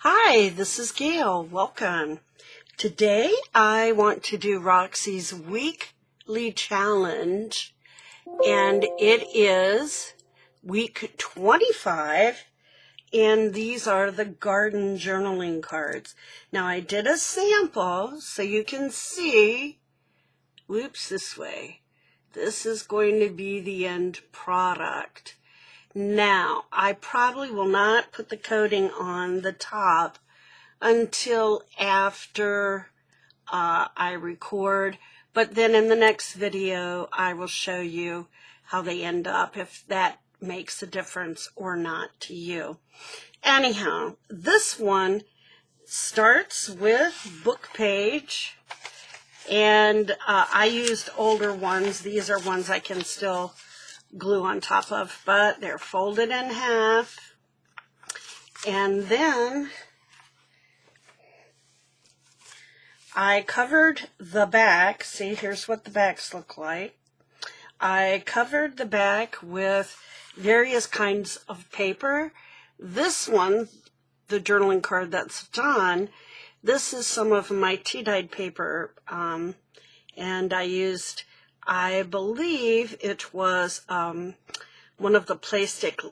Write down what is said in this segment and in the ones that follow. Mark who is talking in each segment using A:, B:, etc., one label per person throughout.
A: Hi, this is Gail. Welcome. Today I want to do Roxy's weekly challenge, and it is week 25, and these are the garden journaling cards. Now I did a sample so you can see, whoops, this way. This is going to be the end product. Now, I probably will not put the coating on the top until after I record, but then in the next video I will show you how they end up, if that makes a difference or not to you. Anyhow, this one starts with book page, and I used older ones. These are ones I can still glue on top of, but they're folded in half. And then I covered the back. See, here's what the backs look like. I covered the back with various kinds of paper. This one, the journaling card that's done, this is some of my tea-dyed paper, and I used, I believe it was one of the plastic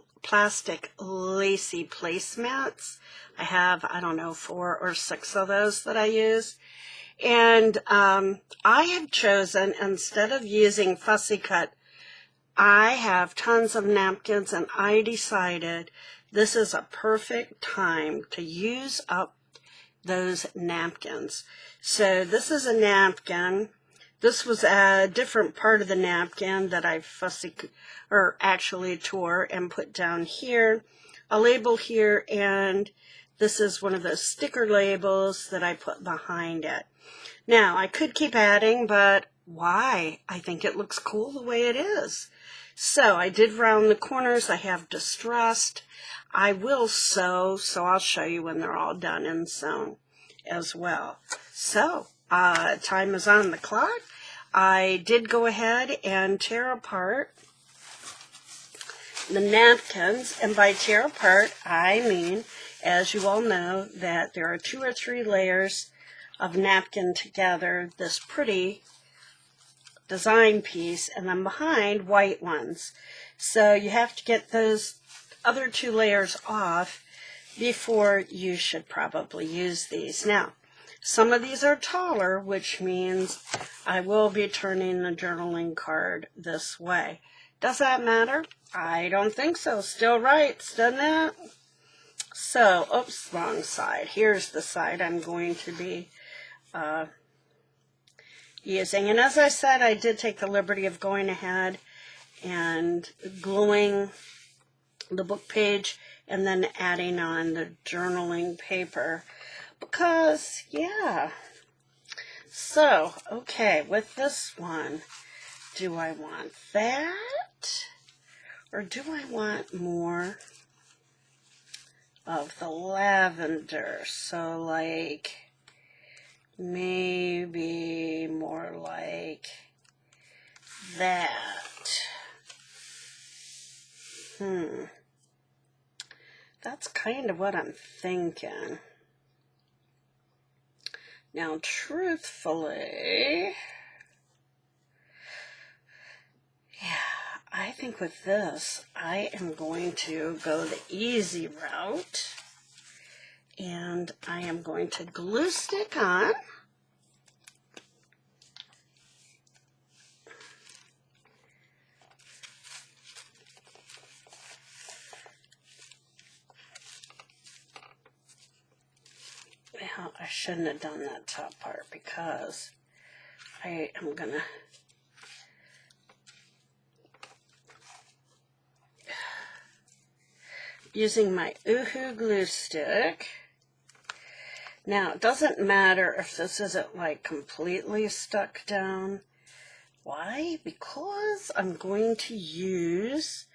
A: lacy placemats. I have, I don't know, 4 or 6 of those that I use. And I have chosen, instead of using fussy cut, I have tons of napkins, and I decided this is a perfect time to use up those napkins. So this is a napkin. This was a different part of the napkin that I actually tore and put down here. A label here, and this is one of those sticker labels that I put behind it. Now, I could keep adding, but why? I think it looks cool the way it is. So I did round the corners. I have distressed. I will sew, so I'll show you when they're all done and sewn as well. So, time is on the clock. I did go ahead and tear apart the napkins, and by tear apart, I mean, as you all know, that there are 2 or 3 layers of napkin together, this pretty design piece, and then behind, white ones. So you have to get those other 2 layers off before you should probably use these. Now, some of these are taller, which means I will be turning the journaling card this way. Does that matter? I don't think so. Still writes, doesn't it? So, oops, wrong side. Here's the side I'm going to be using. And as I said, I did take the liberty of going ahead and gluing the book page and then adding on the journaling paper because, yeah. So, okay, with this one, do I want that, or do I want more of the lavender? So, like, maybe more like that. That's kind of what I'm thinking. Now, truthfully, yeah, I think with this, I am going to go the easy route, and I am going to glue stick on. Well, I shouldn't have done that top part because I am going to using my Oohoo glue stick. Now, it doesn't matter if this isn't like completely stuck down. Why? Because I'm going to use,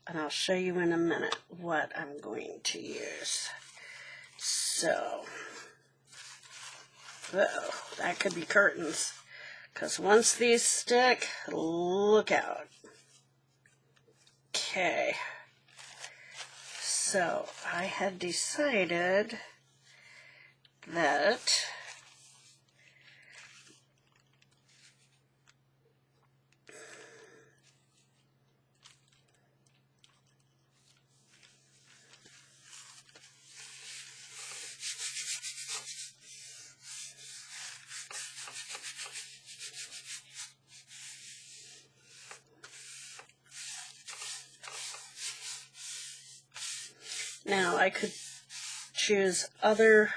A: and I'll show you in a minute what I'm going to use. So, uh-oh, that could be curtains, because once these stick, look out. Okay, so I had decided that. Now I could choose other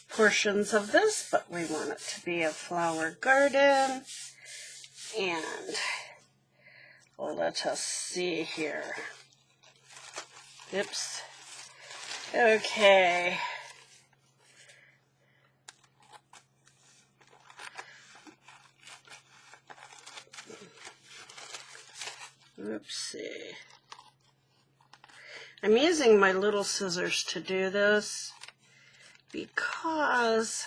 A: portions of this, but we want it to be a flower garden. And let us see here. Oops. Okay. Oopsie. I'm using my little scissors to do this because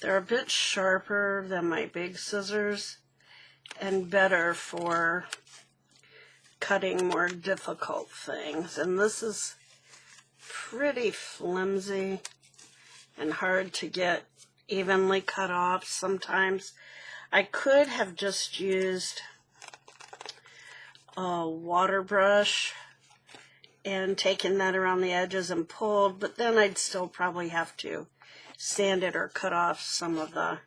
A: they're a bit sharper than my big scissors and better for cutting more difficult things. And this is pretty flimsy and hard to get evenly cut off sometimes. I could have just used a water brush and taken that around the edges and pulled, but then I'd still probably have to sand it or cut off some of the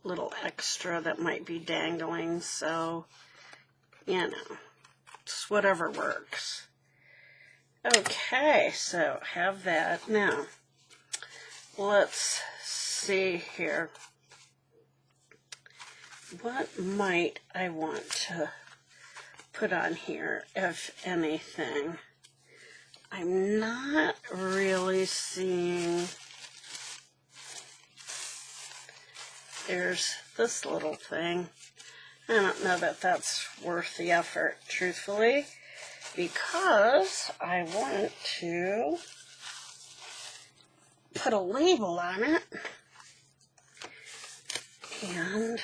A: little extra that might be dangling. So, you know, it's whatever works. Okay, so have that. Now, let's see here. What might I want to put on here, if anything? I'm not really seeing. There's this little thing. I don't know that that's worth the effort, truthfully, because I want to put a label on it. And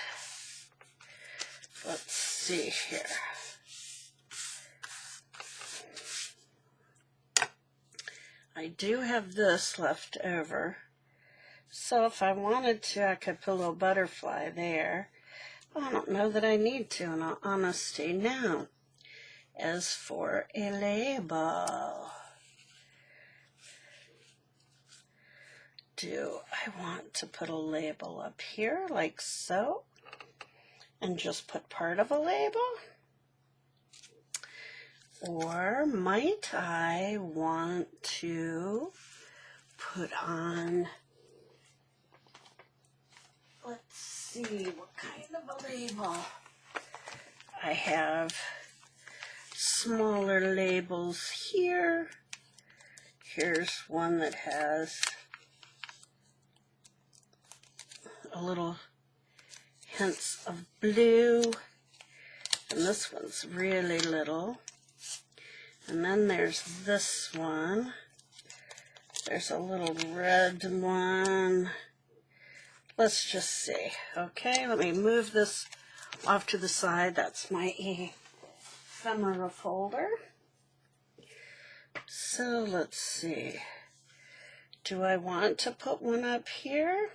A: let's see here. I do have this left over, so if I wanted to, I could put a little butterfly there. I don't know that I need to, in all honesty. Now, as for a label, do I want to put a label up here, like so, and just put part of a label? Or might I want to put on, let's see, what kind of a label? I have smaller labels here. Here's one that has a little hints of blue, and this one's really little. And then there's this one. There's a little red one. Let's just see. Okay, let me move this off to the side. That's my ephemera folder. So let's see. Do I want to put one up here?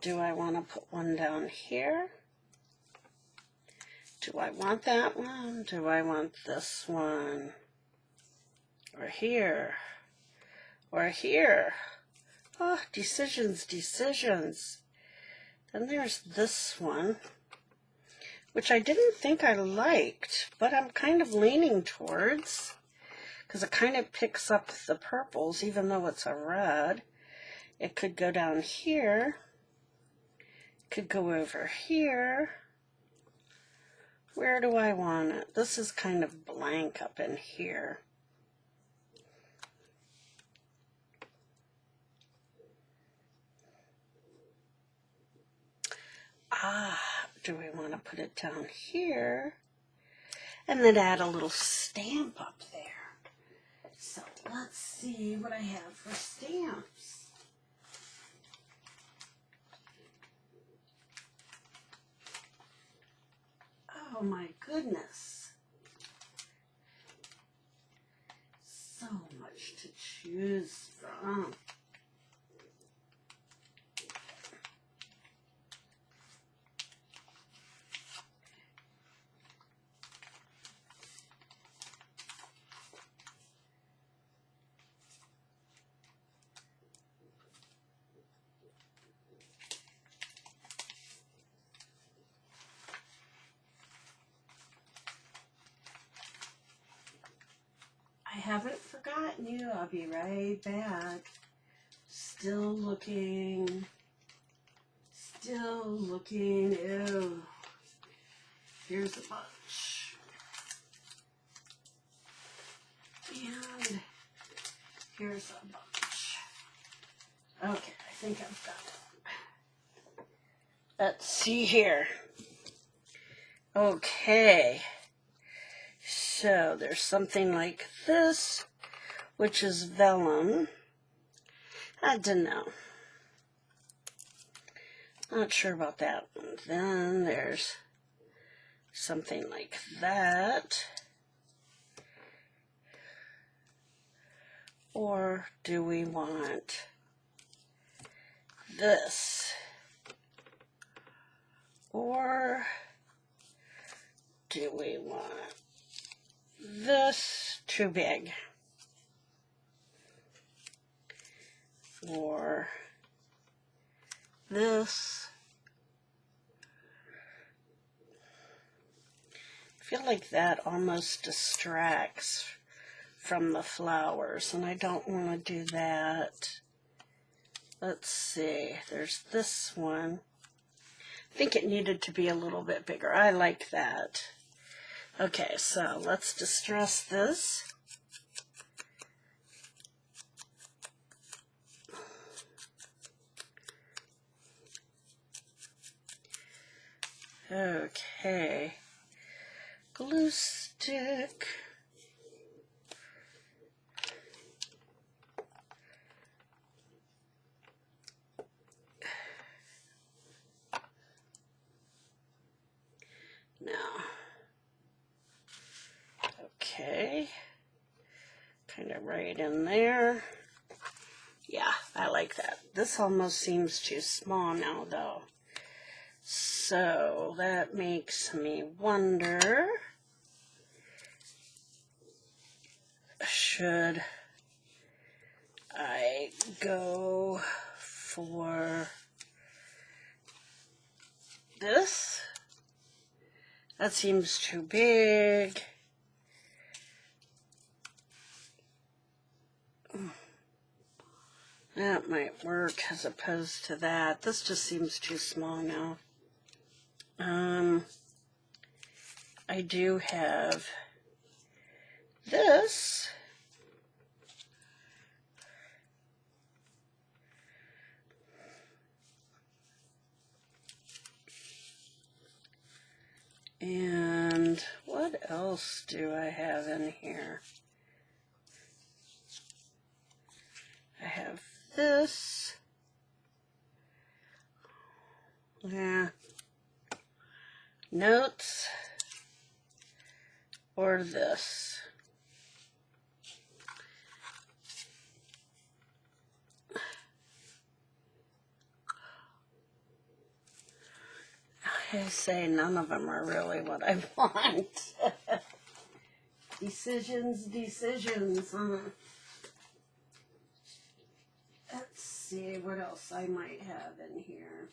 A: Do I want to put one down here? Do I want that one? Do I want this one? Or here? Or here? Oh, decisions, decisions. Then there's this one, which I didn't think I liked, but I'm kind of leaning towards, because it kind of picks up the purples, even though it's a red. It could go down here. It could go over here. Where do I want it? This is kind of blank up in here. Do we want to put it down here? And then add a little stamp up there. So let's see what I have for stamps. Oh my goodness. So much to choose from. I haven't forgotten you. I'll be right back. Still looking. Still looking. Ew. Here's a bunch. And here's a bunch. Okay, I think I've got it. Let's see here. Okay. So there's something like this, which is vellum. I don't know. Not sure about that one. Then there's something like that. Or do we want this? Or do we want this? Too big? Or this? I feel like that almost distracts from the flowers, and I don't want to do that. Let's see, there's this one. I think it needed to be a little bit bigger. I like that. Okay, so let's distress this. Okay, glue stick. Now, okay, kind of right in there. Yeah, I like that. This almost seems too small now, though. So that makes me wonder, should I go for this? That seems too big. That might work as opposed to that. This just seems too small now. I do have this. And what else do I have in here? I have this. Yeah. Notes. Or this. I say none of them are really what I want. Decisions. Let's see what else I might have in here.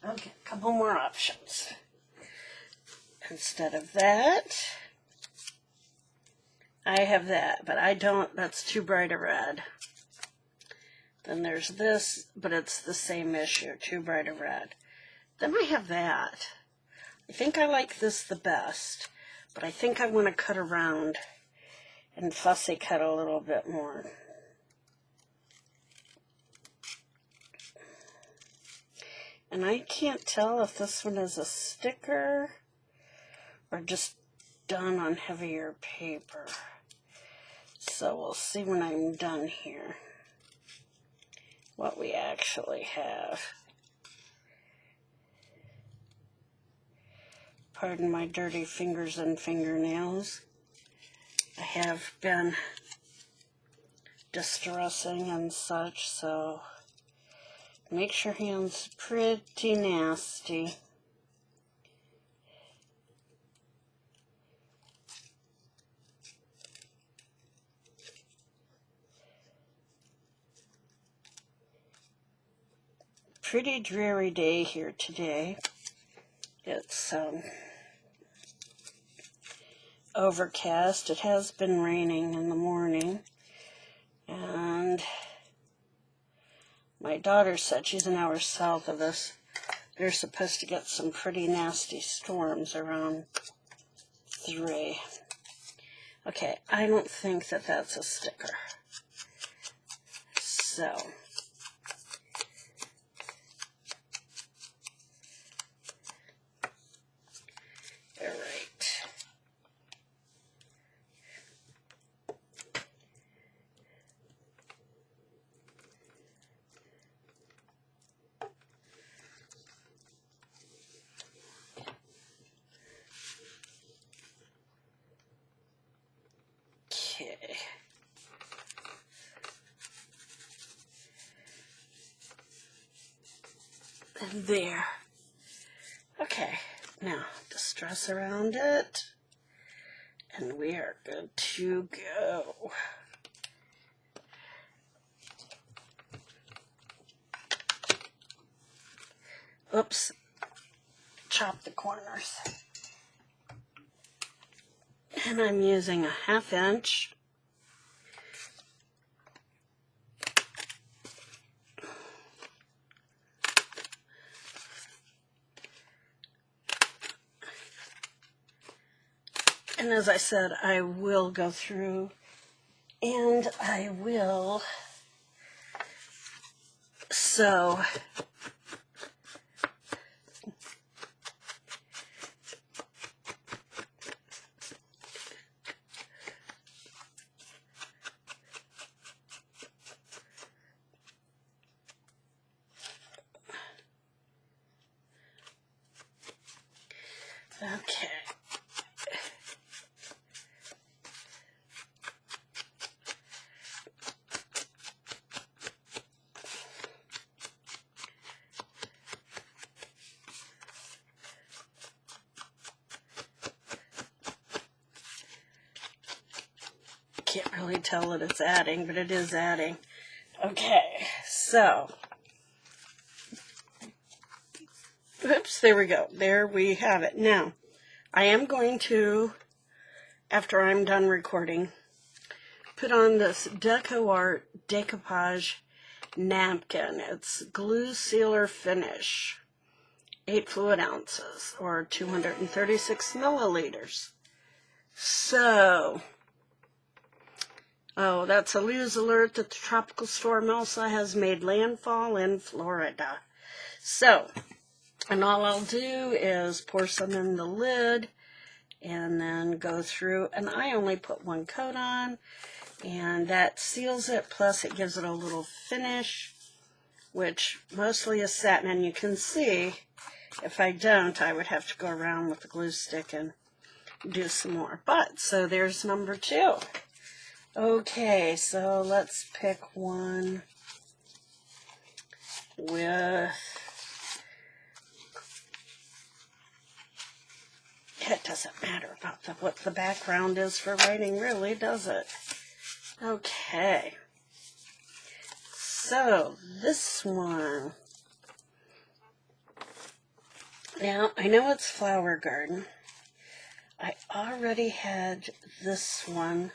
A: Okay, a couple more options. Instead of that, I have that, but I don't, that's too bright a red. Then there's this, but it's the same issue, too bright a red. Then I have that. I think I like this the best, but I think I want to cut around and fussy cut a little bit more. And I can't tell if this one is a sticker or just done on heavier paper. So we'll see when I'm done here what we actually have. Pardon my dirty fingers and fingernails. I have been distressing and such, so makes your hands pretty nasty. Pretty dreary day here today. It's overcast. It has been raining in the morning, and my daughter said, she's an hour south of us, they're supposed to get some pretty nasty storms around 3. Okay, I don't think that that's a sticker. So, all right. Okay. And there. Okay, now distress around it, and we are good to go. Oops, chop the corners. And I'm using a 1/2 inch. And as I said, I will go through and I will sew okay. Can't really tell that it's adding, but it is adding. Okay, so, oops, there we go. There we have it. Now, I am going to, after I'm done recording, put on this Deco Art decoupage napkin. It's glue sealer finish, 8 fluid ounces, or 236 milliliters. So, oh, that's a news alert that the tropical storm Elsa has made landfall in Florida. So, and all I'll do is pour some in the lid and then go through, and I only put 1 coat on, and that seals it, plus it gives it a little finish, which mostly is satin, and you can see, if I don't, I would have to go around with the glue stick and do some more. But, so there's number 2. Okay, so let's pick one with, it doesn't matter about what the background is for writing, really, does it? Okay, so this one, now I know it's Flower Garden. I already had this one.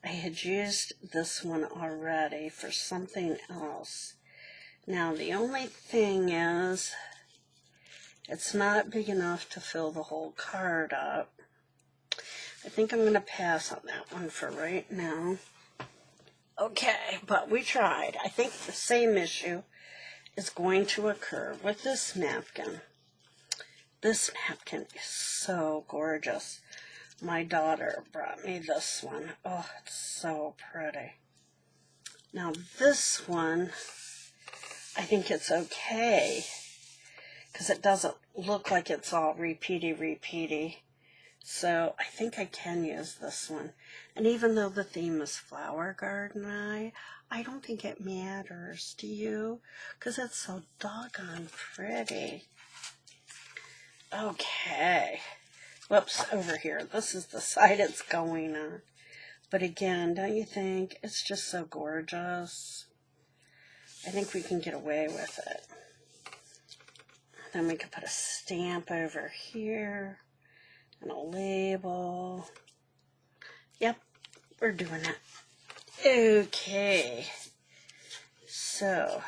A: I had used this one already for something else. Now the only thing is, it's not big enough to fill the whole card up. I think I'm going to pass on that one for right now. Okay, but we tried. I think the same issue is going to occur with this napkin. This napkin is so gorgeous. My daughter brought me this one. Oh, it's so pretty. Now this one, I think it's okay, because it doesn't look like it's all repeaty. So I think I can use this one. And even though the theme is flower garden, I don't think it matters. Do you? Because it's so doggone pretty. Okay. Whoops, over here. This is the side it's going on. But again, don't you think it's just so gorgeous? I think we can get away with it. Then we could put a stamp over here and a label. Yep, we're doing it. Okay. So,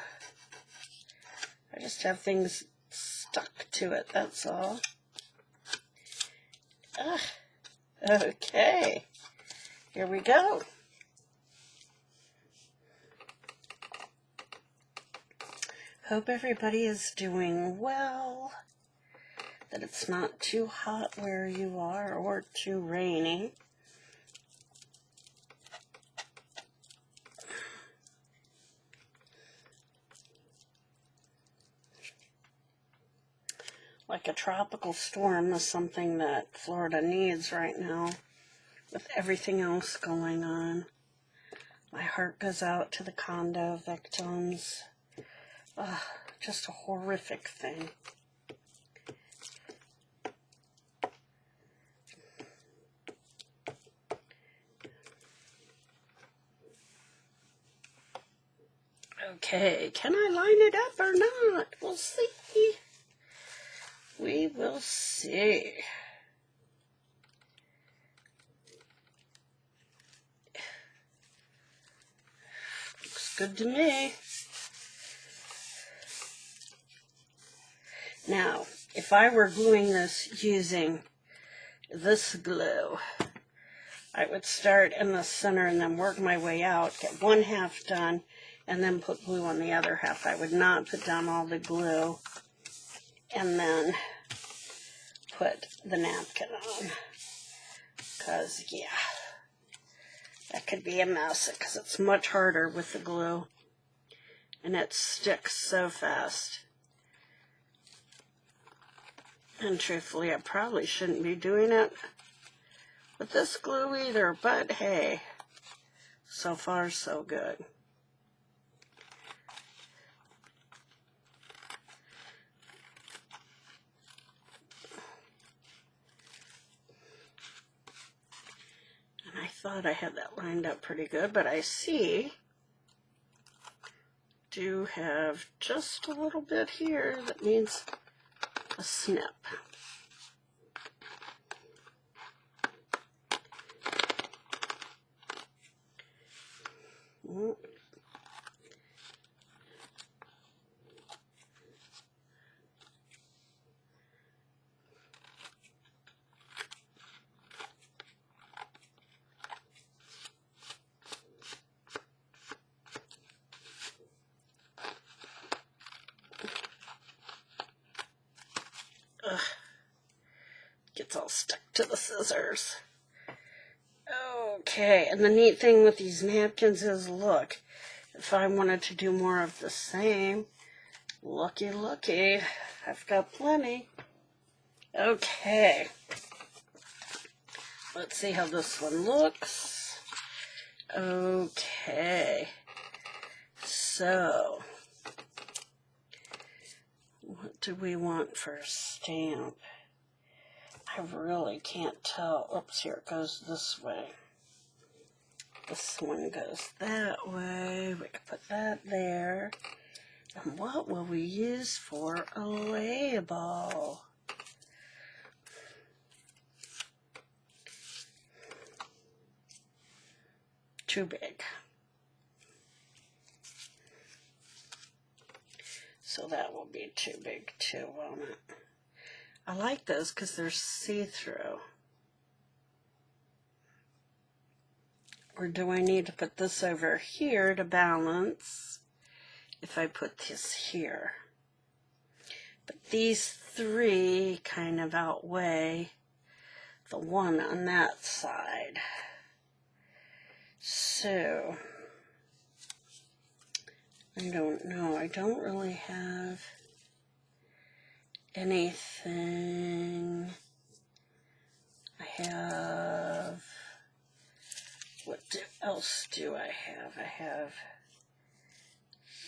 A: I just have things stuck to it, that's all. Okay. Here we go. Hope everybody is doing well, that it's not too hot where you are or too rainy. Like a tropical storm is something that Florida needs right now with everything else going on. My heart goes out to the condo victims. Just a horrific thing. Okay, can I line it up or not? We'll see. We will see. Looks good to me. Now, if I were gluing this using this glue, I would start in the center and then work my way out, get one half done, and then put glue on the other half. I would not put down all the glue and then put the napkin on, because, yeah, that could be a mess, because it's much harder with the glue, and it sticks so fast. And truthfully, I probably shouldn't be doing it with this glue either, but hey, so far so good. And I thought I had that lined up pretty good, but I see do have just a little bit here that needs a snip. Gets all stuck to the scissors. Okay, and the neat thing with these napkins is, look, if I wanted to do more of the same, looky, I've got plenty. Okay, let's see how this one looks. Okay, so what do we want for a stamp? I really can't tell. Oops, here it goes this way. This one goes that way. We can put that there. And what will we use for a label? Too big. So that will be too big too, won't it? I like those because they're see-through. Or do I need to put this over here to balance if I put this here? But these 3 kind of outweigh the 1 on that side. So, I don't know. I don't really have anything. I have, what else do I have? I have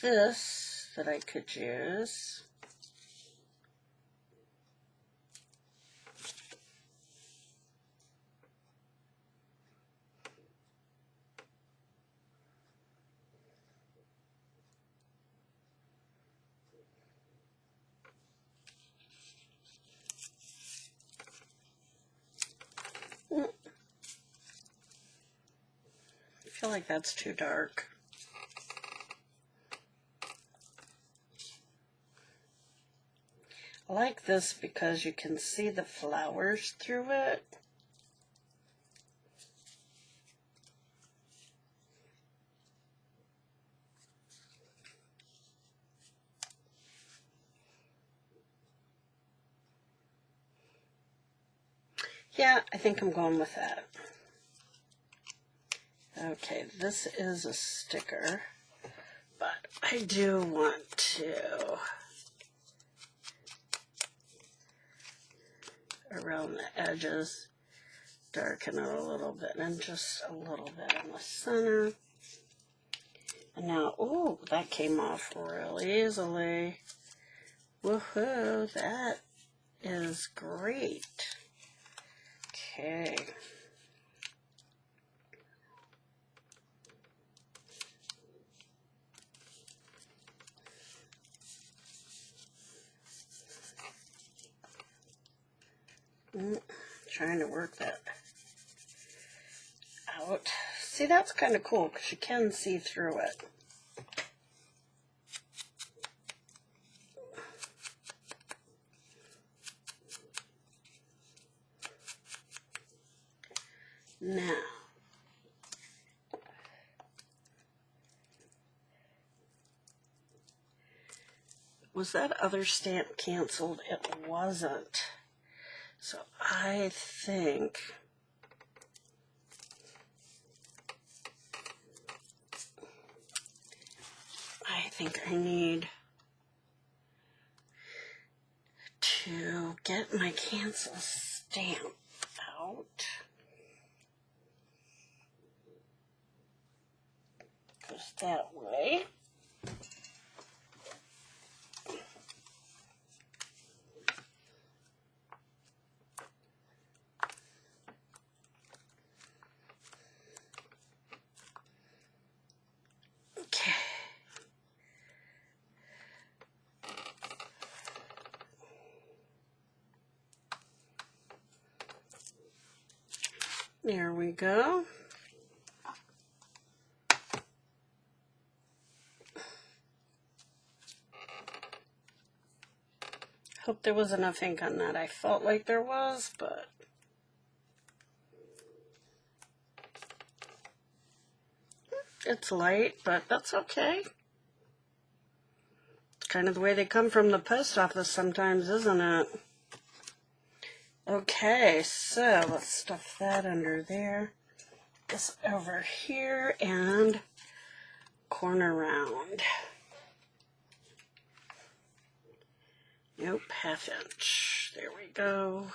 A: this that I could use. I feel like that's too dark. I like this because you can see the flowers through it. Yeah, I think I'm going with that. Okay, this is a sticker, but I do want to, around the edges, darken it a little bit, and just a little bit in the center. And now, ooh, that came off really easily. Woohoo, that is great. Okay. Trying to work that out. See, that's kind of cool because you can see through it. Now, was that other stamp canceled? It wasn't. So I think I need to get my cancel stamp out. Goes that way. Okay. There we go. Hope there was enough ink on that. I felt like there was, but it's light, but that's okay. It's kind of the way they come from the post office sometimes, isn't it? Okay, so let's stuff that under there. This over here and corner round. Nope, 1/2 inch. There we go.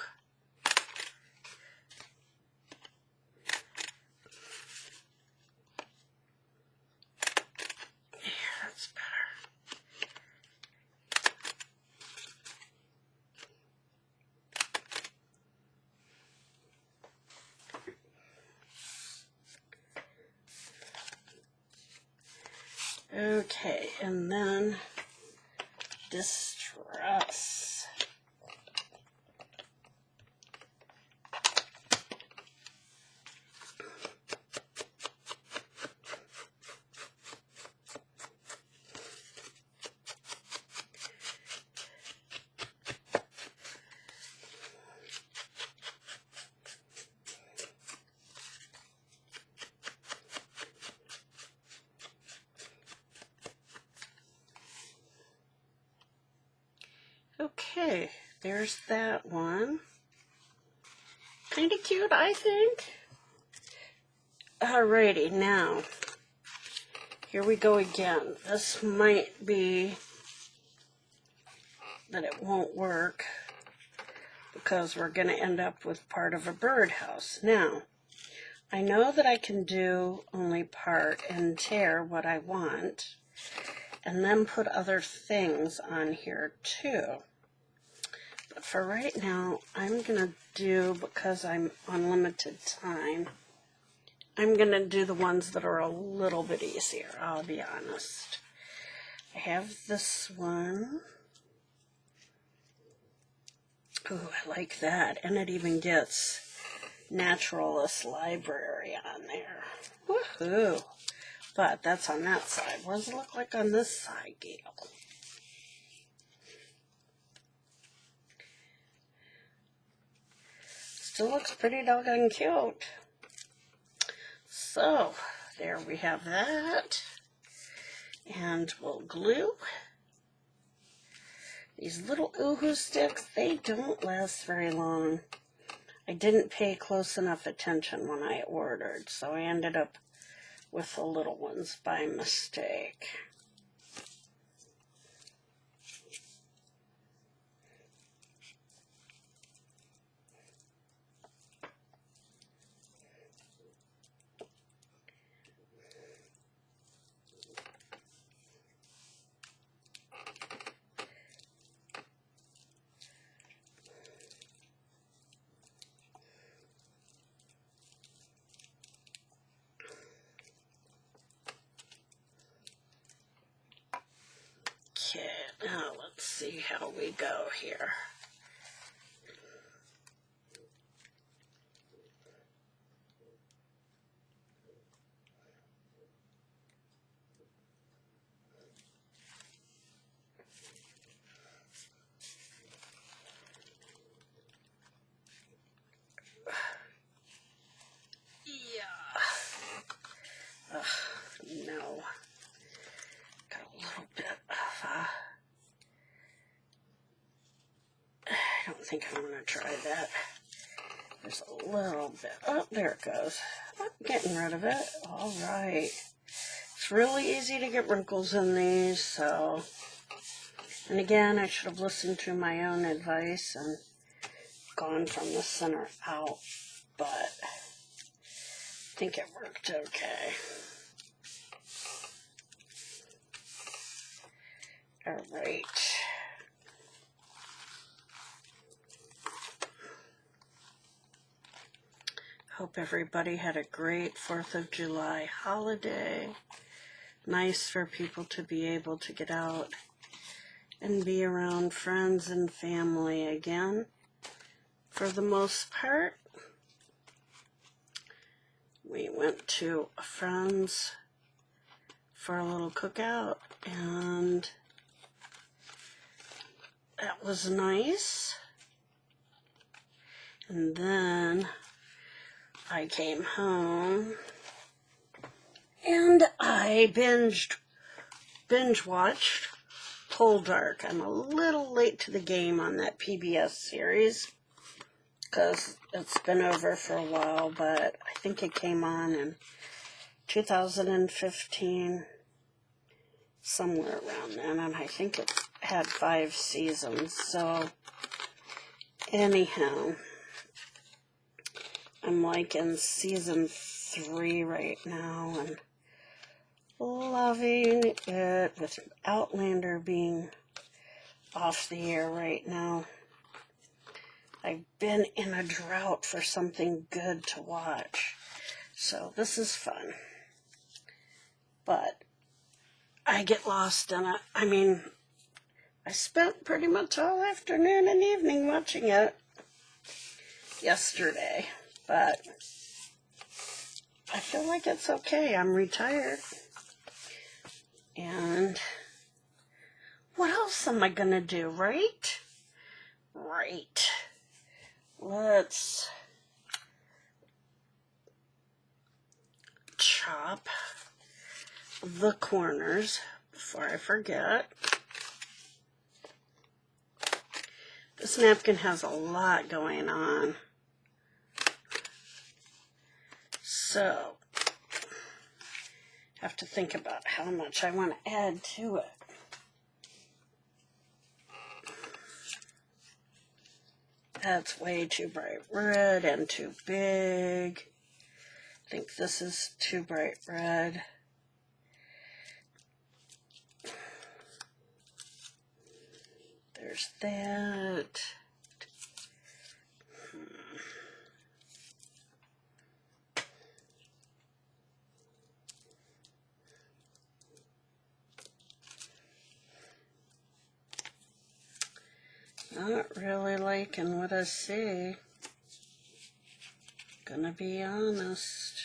A: Yeah, that's better. Okay, and then distress. Okay, there's that one. Kind of cute, I think. Alrighty, now, here we go again. This might be that it won't work because we're going to end up with part of a birdhouse. Now, I know that I can do only part and tear what I want, and then put other things on here too. But for right now, I'm going to do, because I'm on limited time, I'm going to do the ones that are a little bit easier, I'll be honest. I have this one. Ooh, I like that. And it even gets Naturalist Library on there. Woohoo! But that's on that side. What does it look like on this side, Gail? Still looks pretty doggone cute. So, there we have that. And we'll glue. These little Oohoo sticks, they don't last very long. I didn't pay close enough attention when I ordered, so I ended up with the little ones by mistake. Okay, now let's see how we go here. No. Got a little bit of, I don't think I'm going to try that. There's a little bit. Oh, there it goes. I'm getting rid of it. All right. It's really easy to get wrinkles in these, so. And again, I should have listened to my own advice and gone from the center out, but I think it worked okay. All right. Hope everybody had a great 4th of July holiday. Nice for people to be able to get out and be around friends and family again. For the most part, we went to a friend's for a little cookout, and that was nice. And then I came home and I binge watched Poldark. I'm a little late to the game on that PBS series because it's been over for a while, but I think it came on in 2015, somewhere around then, and I think it had 5 seasons. So anyhow, I'm like in season 3 right now and loving it, with Outlander being off the air right now. I've been in a drought for something good to watch, so this is fun. But I get lost in it. I mean, I spent pretty much all afternoon and evening watching it yesterday, but I feel like it's okay. I'm retired. And what else am I going to do, right? Right. Let's chop the corners before I forget. This napkin has a lot going on. So, I have to think about how much I want to add to it. That's way too bright red and too big. I think this is too bright red. There's that. Not really liking what I see. Gonna be honest.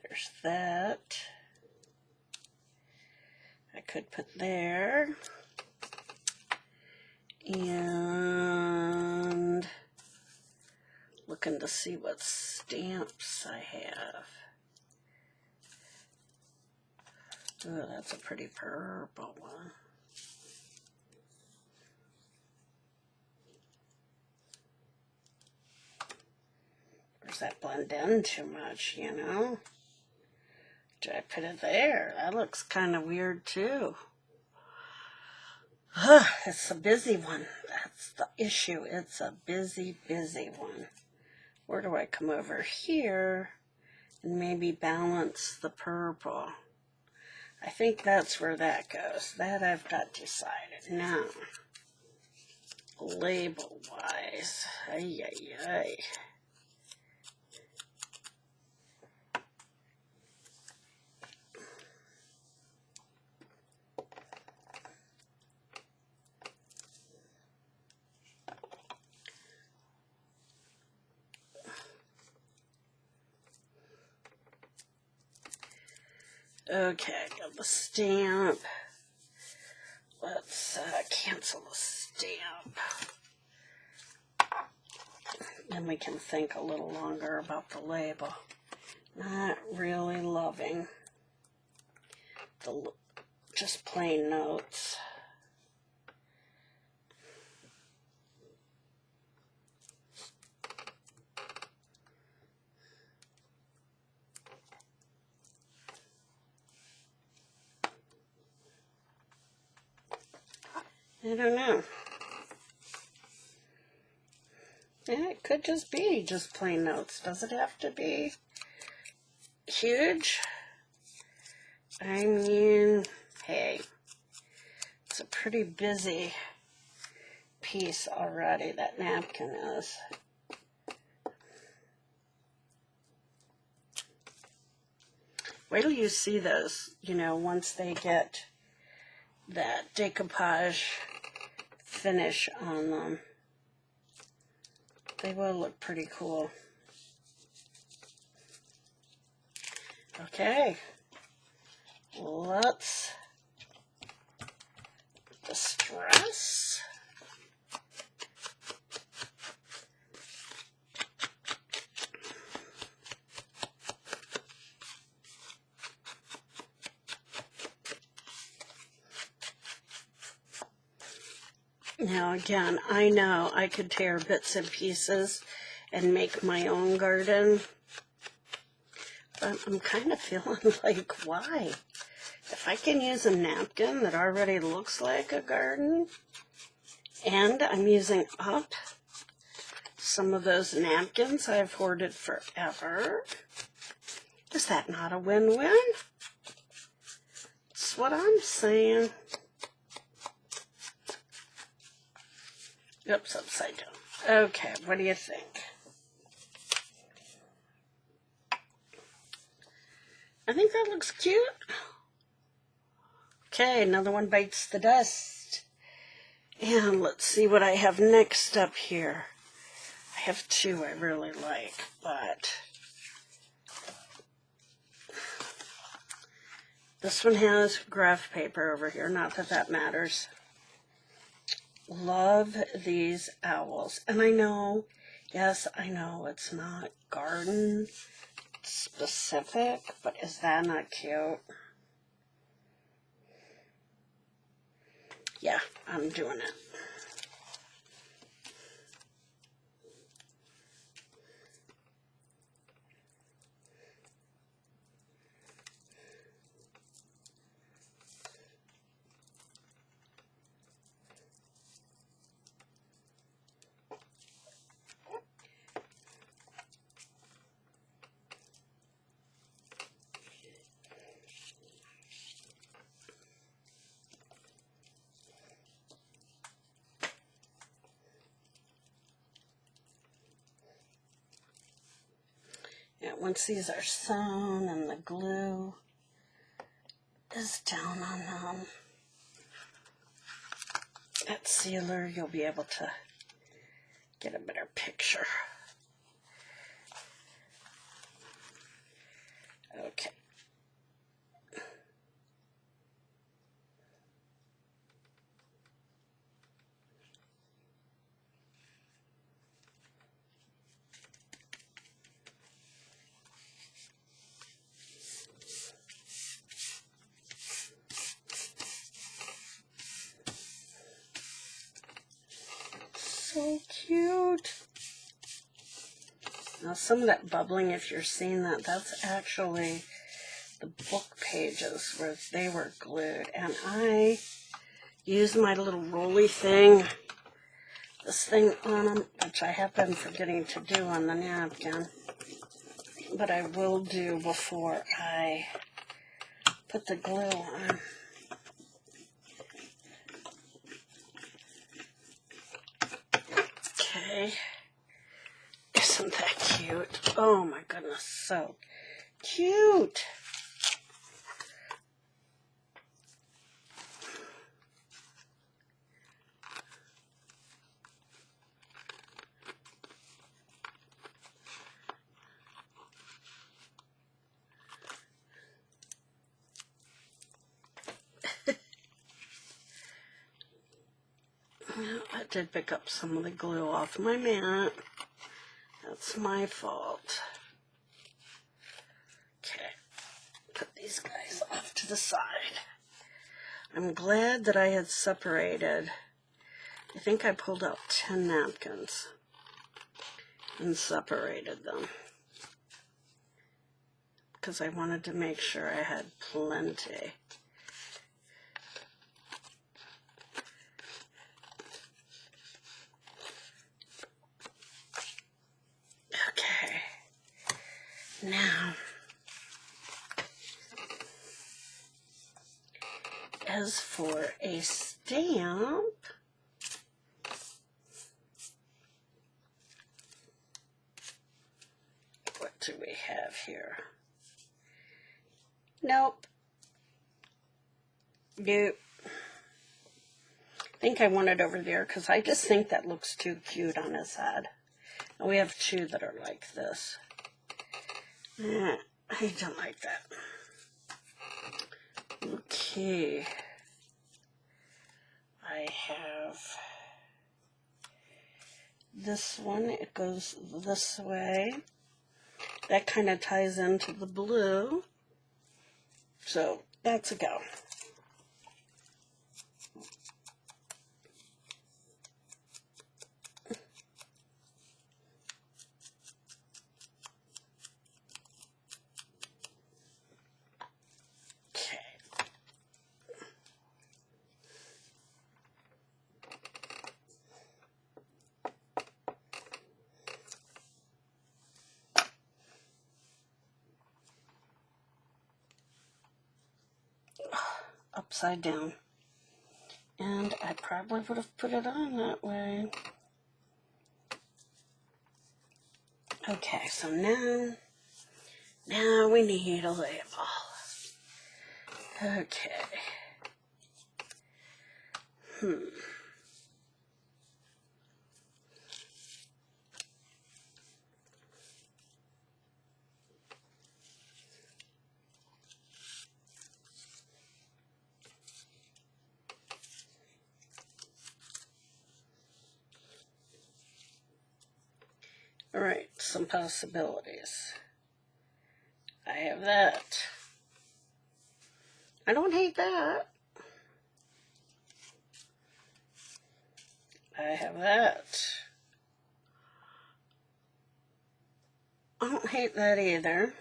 A: There's that. I could put there. And looking to see what stamps I have. Oh, that's a pretty purple one. Or does that blend in too much, you know? Do I put it there? That looks kind of weird too. It's a busy one. That's the issue. It's a busy, busy one. Where do I come over here and maybe balance the purple? I think that's where that goes. That I've got decided. Now, label-wise, ay, ay, ay. Okay, got the stamp. Let's cancel the stamp. Then we can think a little longer about the label. Not really loving the just plain notes. I don't know. Yeah, it could just be just plain notes. Does it have to be huge? I mean, hey, it's a pretty busy piece already, that napkin is. Wait till you see those, you know, once they get that decoupage finish on them. They will look pretty cool. Okay, let's distress. Now again, I know I could tear bits and pieces and make my own garden, but I'm kind of feeling like, why? If I can use a napkin that already looks like a garden, and I'm using up some of those napkins I've hoarded forever, is that not a win-win? That's what I'm saying. Oops, upside down. Okay, what do you think? I think that looks cute. Okay, another one bites the dust. And let's see what I have next up here. I have two I really like, but this one has graph paper over here. Not that that matters. Love these owls. And I know, yes, I know it's not garden. It's specific, but is that not cute? Yeah, I'm doing it. Yeah, once these are sewn and the glue is down on that sealer, you'll be able to get a better picture. Okay. So cute. Now some of that bubbling, if you're seeing that, that's actually the book pages where they were glued. And I used my little rolly thing, this thing on them, which I have been forgetting to do on the napkin. But I will do before I put the glue on. Okay. Isn't that cute? Oh my goodness, so cute. I did pick up some of the glue off my mat. That's my fault. Okay, put these guys off to the side. I'm glad that I had separated. I think I pulled out 10 napkins and separated them because I wanted to make sure I had plenty. Okay, now, as for a stamp, what do we have here? Nope. Nope. I think I want it over there because I just think that looks too cute on his head. And we have two that are like this. I don't like that. Okay. I have this one. It goes this way. That kind of ties into the blue. So that's a go. Upside down. And I probably would have put it on that way. Okay, so now we need a label. Okay. All right, some possibilities. have that. I don't hate that. I have that. I don't hate that either.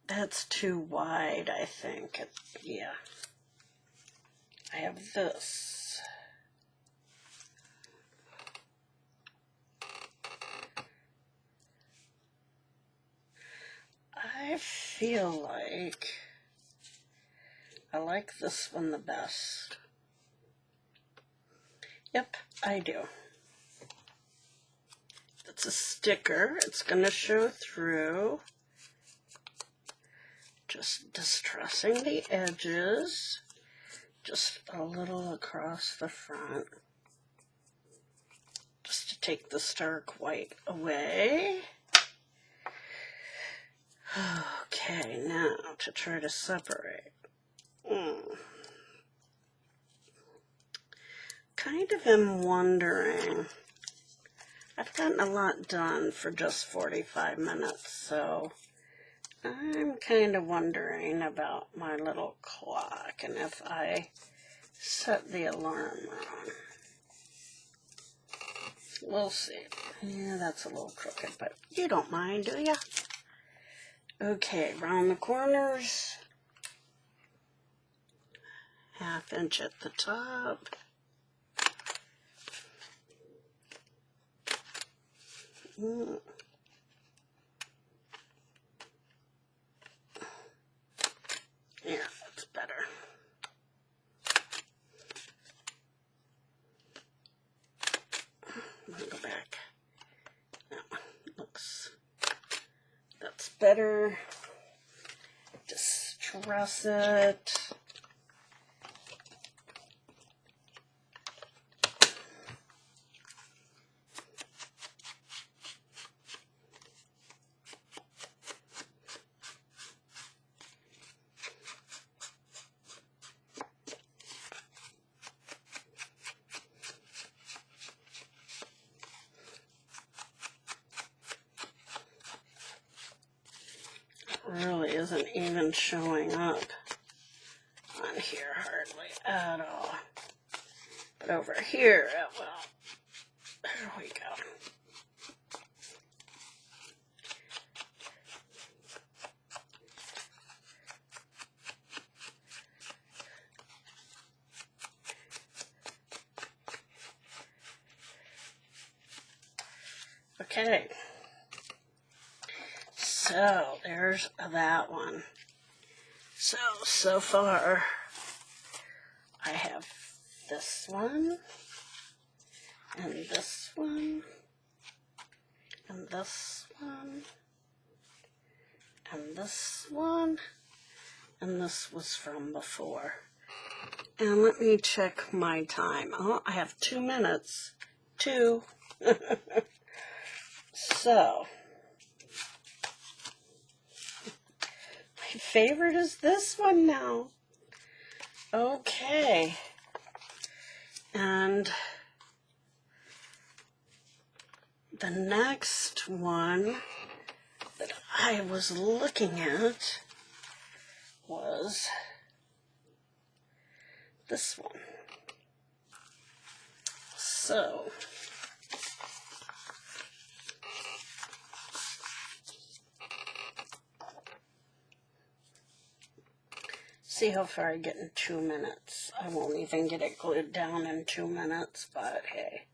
A: That's too wide, I think. Yeah. I have this. I feel like I like this one the best. Yep, I do. It's a sticker. It's going to show through. Just distressing the edges. Just a little across the front. Just to take the stark white away. Okay, now to try to separate. Kind of am wondering. I've gotten a lot done for just 45 minutes, so I'm kind of wondering about my little clock and if I set the alarm wrong. We'll see. Yeah, that's a little crooked, but you don't mind, do ya? Okay, round the corners. 1/2 inch at the top. Yeah, that's better. I'm gonna go back. That one looks, that's better. Just truss it. Really isn't even showing up on here hardly at all. But over here, it will. There we go. Okay. So, there's that one. So far, I have this one, and this one, and this one, and this one, and this was from before. And let me check my time. Oh, I have 2 minutes. 2. So, my favorite is this one now. Okay. And the next one that I was looking at was this one. So, see how far I get in 2 minutes. I won't even get it glued down in 2 minutes, but hey.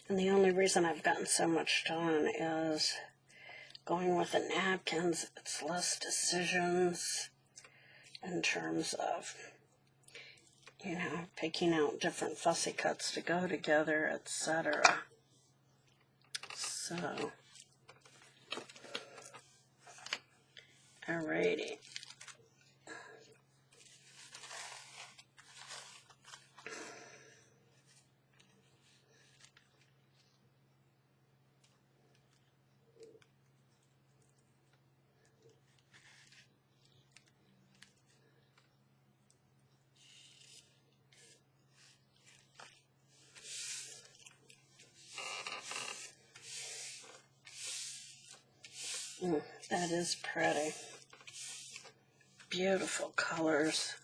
A: And the only reason I've gotten so much done is going with the napkins. It's less decisions in terms of, you know, picking out different fussy cuts to go together, etc. So, alrighty. That is pretty. Beautiful colors.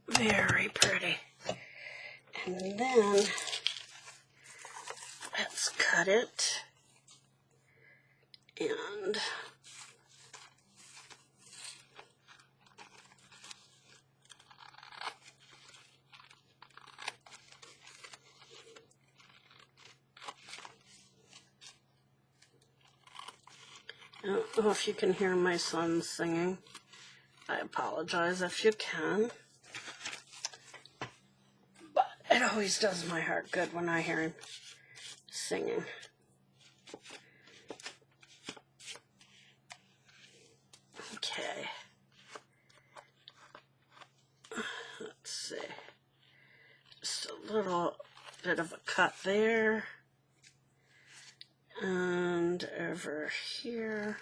A: Very pretty. And then let's cut it. And I don't know if you can hear my son singing. I apologize if you can. But it always does my heart good when I hear him singing. Okay. Let's see. Just a little bit of a cut there. And over here.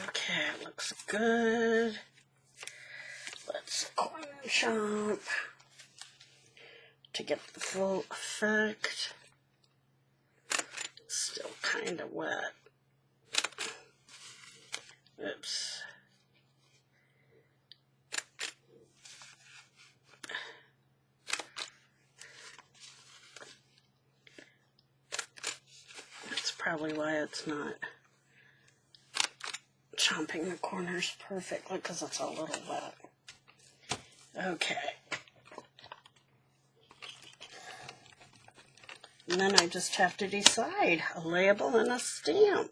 A: Okay, looks good. Let's corner chop to get the full effect. Still kind of wet. Oops. That's probably why it's not chomping the corners perfectly, because it's a little wet. Okay. And then I just have to decide a label and a stamp.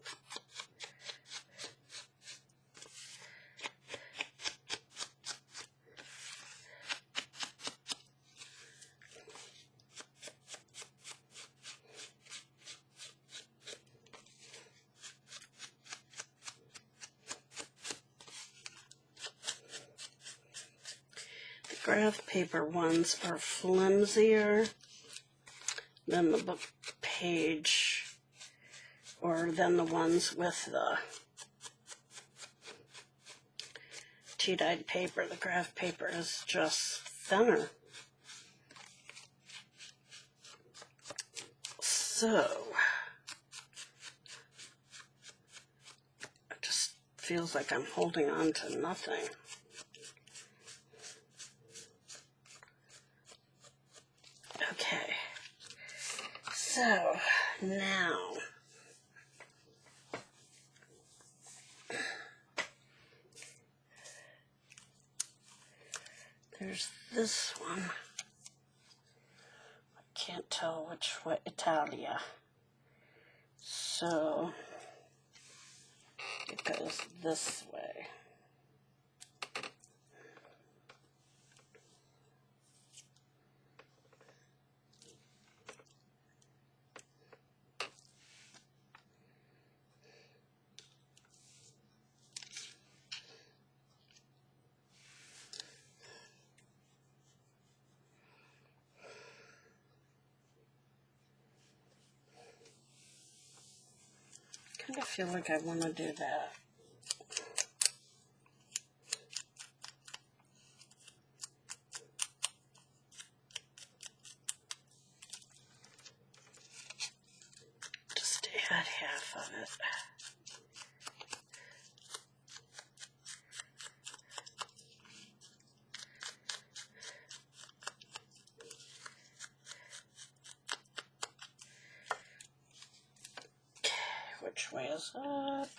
A: Graph paper ones are flimsier than the book page, or than the ones with the tea-dyed paper. The graph paper is just thinner. So, it just feels like I'm holding on to nothing. Okay, so now there's this one. I can't tell which way, Italia. So it goes this way. I kind of feel like I want to do that. Just add half of it. Okay, which way is up?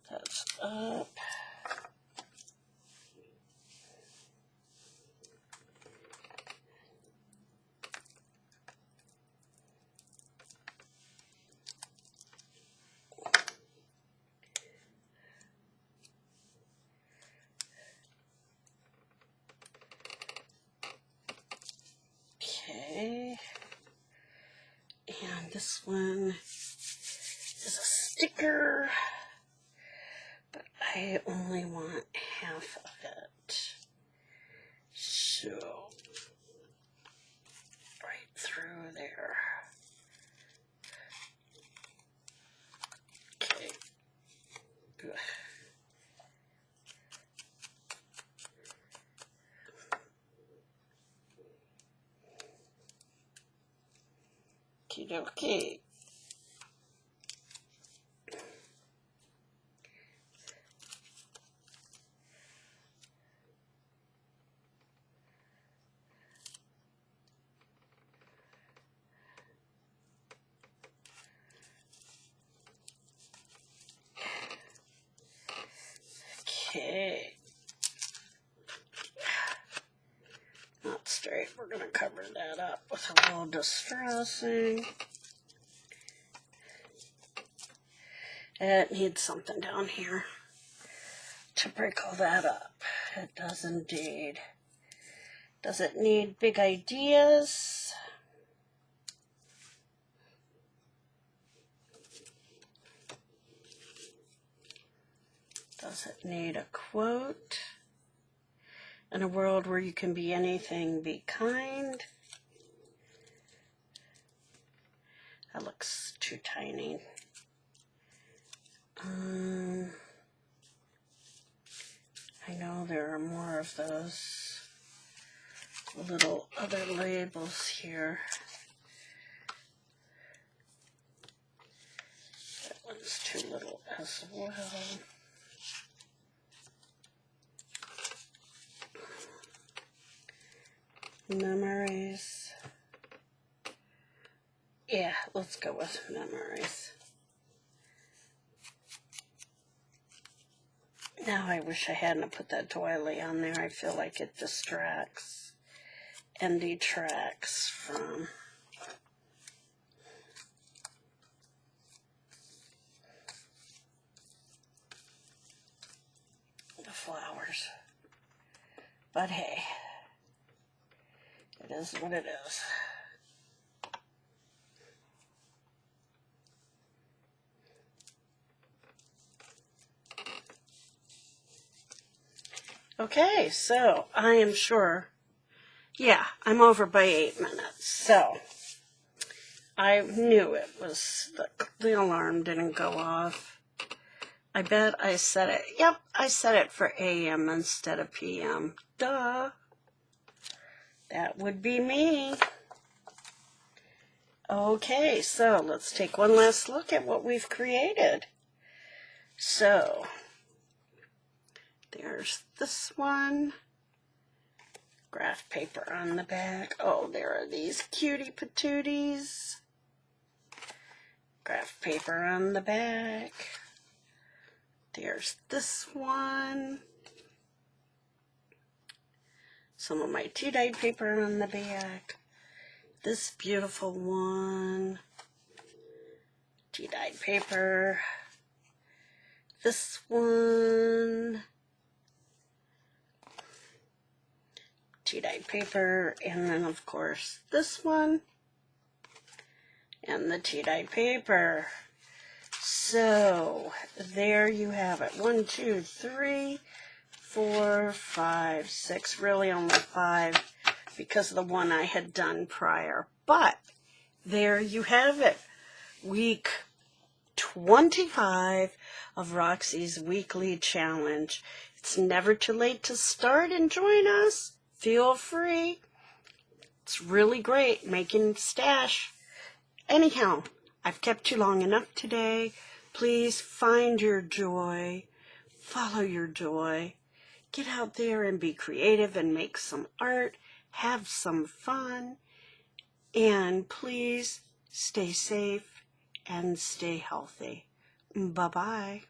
A: That's up. Okay. And this one is a sticker, but I only want half of it. So, right through there. Okay. Good. Okie dokie. Okay. Not straight. We're going to cover that up with a little distressing. It needs something down here to break all that up. It does indeed. Does it need big ideas? Does it need a quote? In a world where you can be anything, be kind. That looks too tiny. I know there are more of those little other labels here. That one's too little as well. Memories. Yeah, let's go with memories. Now I wish I hadn't put that doily on there. I feel like it distracts and detracts from the flowers. But hey, it is what it is. Okay, so I am sure, yeah, I'm over by 8 minutes, so I knew it was, the alarm didn't go off. I bet I set it, yep, I set it for AM instead of PM. Duh. That would be me. Okay, so let's take one last look at what we've created. So, there's this one. Graph paper on the back. Oh, there are these cutie patooties. Graph paper on the back. There's this one. Some of my tea-dyed paper on the back. This beautiful one. Tea-dyed paper. This one. Tea-dyed paper. And then, of course, this one. And the tea-dyed paper. So, there you have it. 1, 2, 3, 4, 5, 6. Really only 5 because of the one I had done prior. But, there you have it. Week 25 of Roxy's weekly challenge. It's never too late to start and join us. Feel free. It's really great making stash. Anyhow, I've kept you long enough today. Please find your joy. Follow your joy. Get out there and be creative and make some art. Have some fun. And please stay safe and stay healthy. Bye-bye.